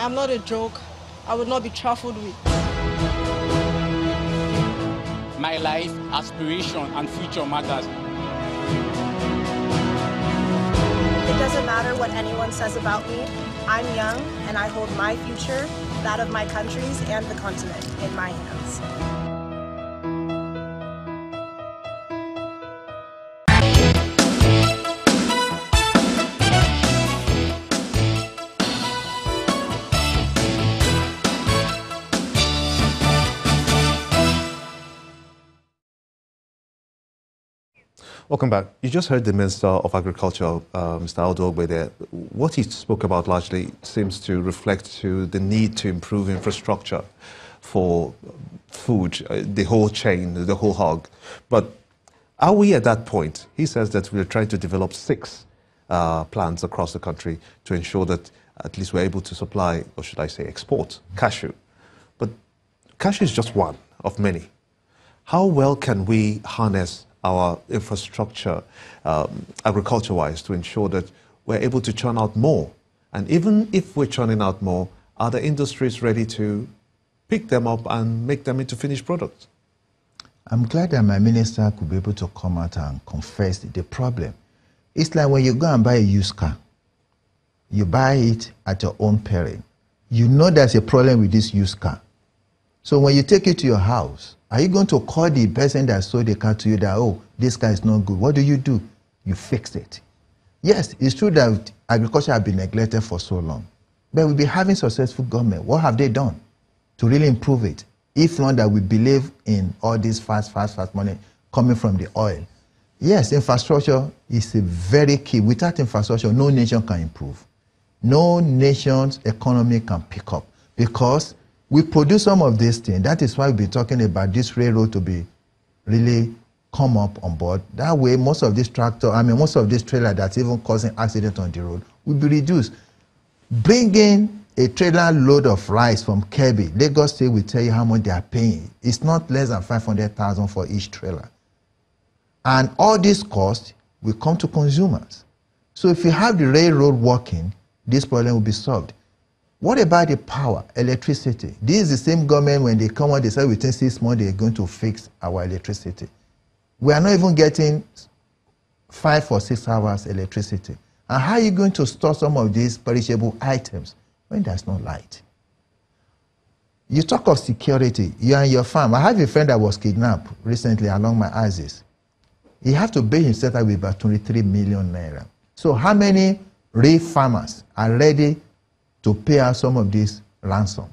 I am not a joke. I will not be trifled with. My life, aspiration, and future matters. It doesn't matter what anyone says about me. I'm young, and I hold my future, that of my countries and the continent, in my hands. Welcome back. You just heard the Minister of Agriculture, Mr. Audu Ogbe there. What he spoke about largely seems to reflect to the need to improve infrastructure for food, the whole chain, the whole hog. But are we at that point? He says that we're trying to develop 6 plants across the country to ensure that at least we're able to supply, or should I say export, cashew. But cashew is just one of many. How well can we harness our infrastructure, agriculture-wise, to ensure that we're able to churn out more? And even if we're churning out more, are the industries ready to pick them up and make them into finished products? I'm glad that my minister could be able to come out and confess the problem. It's like when you go and buy a used car, you buy it at your own peril. You know there's a problem with this used car. So when you take it to your house, are you going to call the person that sold the car to you that, oh, this car is not good? What do? You fix it. Yes, it's true that agriculture has been neglected for so long. But we'll be having successful government. What have they done to really improve it? If not that we believe in all this fast money coming from the oil. Yes, infrastructure is a very key. Without infrastructure, no nation can improve. No nation's economy can pick up because we produce some of these things. That is why we've been talking about this railroad to be really come up on board. That way, most of this most of this trailer that's even causing accidents on the road will be reduced. Bringing a trailer load of rice from Kebbi, Lagos State will tell you how much they are paying. It's not less than 500,000 for each trailer. And all this cost will come to consumers. So if you have the railroad working, this problem will be solved. What about the power, electricity? This is the same government when they come out, they say within 6 months they're going to fix our electricity. We are not even getting 5 or 6 hours electricity. And how are you going to store some of these perishable items when there's no light? You talk of security, you and your farm. I have a friend that was kidnapped recently along my axis. He had to pay himself with about 23 million naira. So how many real farmers are ready to pay out some of this ransom?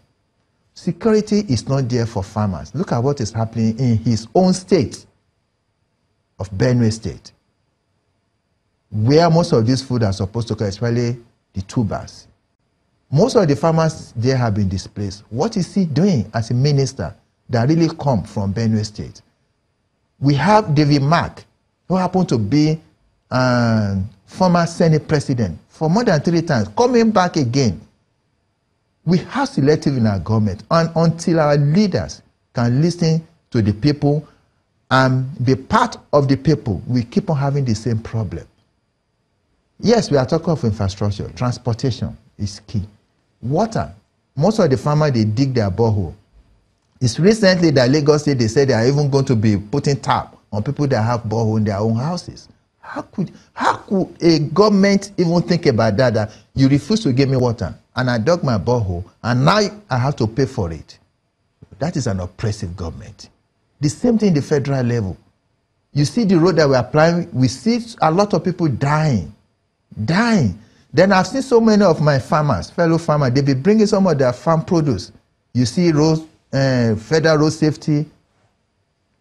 Security is not there for farmers. Look at what is happening in his own state of Benue State, where most of this food are supposed to come, especially the tubers. Most of the farmers there have been displaced. What is he doing as a minister that really come from Benue State? We have David Mark, who happened to be former Senate president for more than 3 times, coming back again. We have selective in our government, and until our leaders can listen to the people and be part of the people, we keep on having the same problem. Yes, we are talking of infrastructure. Transportation is key. Water. Most of the farmers, they dig their borehole. It's recently that Lagos State, they said they are even going to be putting tap on people that have borehole in their own houses. How could a government even think about that, that you refuse to give me water and I dug my borehole and now I have to pay for it? That is an oppressive government. The same thing in the federal level. You see the road that we're applying, we see a lot of people dying. Then I've seen so many of my farmers, fellow farmers, they be bringing some of their farm produce. You see federal road safety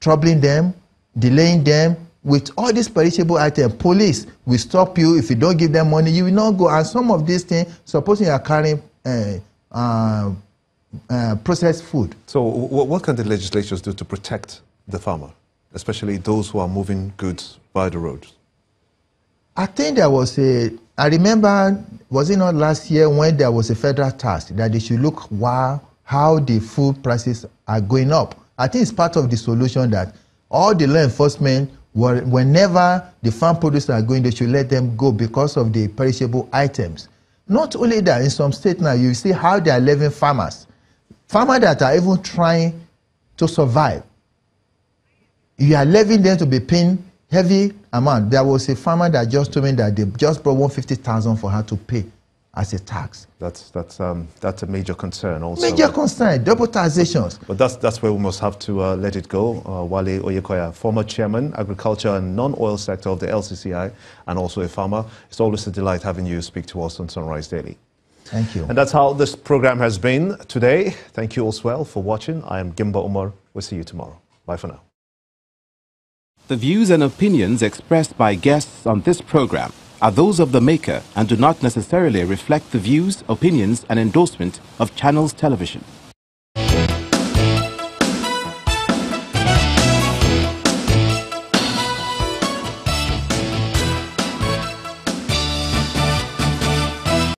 troubling them, delaying them with all these perishable items. Police will stop you if you don't give them money. You will not go. And some of these things, supposing you are carrying processed food. So what can the legislatures do to protect the farmer, especially those who are moving goods by the roads? I think there was I remember, was it not last year when there was a federal task that they should look how the food prices are going up. I think it's part of the solution that all the law enforcement, whenever the farm produce are going, they should let them go because of the perishable items. Not only that, in some states now, you see how they are leaving farmers that are even trying to survive. You are leaving them to be paying heavy amount. There was a farmer that just told me that they just brought 150,000 for her to pay as a tax. That's a major concern also. Major concern, double taxations. But that's where we must have to let it go. Wale Oyekoya, former chairman, agriculture and non-oil sector of the LCCI, and also a farmer. It's always a delight having you speak to us on Sunrise Daily. Thank you. And that's how this program has been today. Thank you all well for watching. I am Gimba Umar. We'll see you tomorrow. Bye for now. The views and opinions expressed by guests on this program are those of the maker and do not necessarily reflect the views, opinions, and endorsement of Channels Television.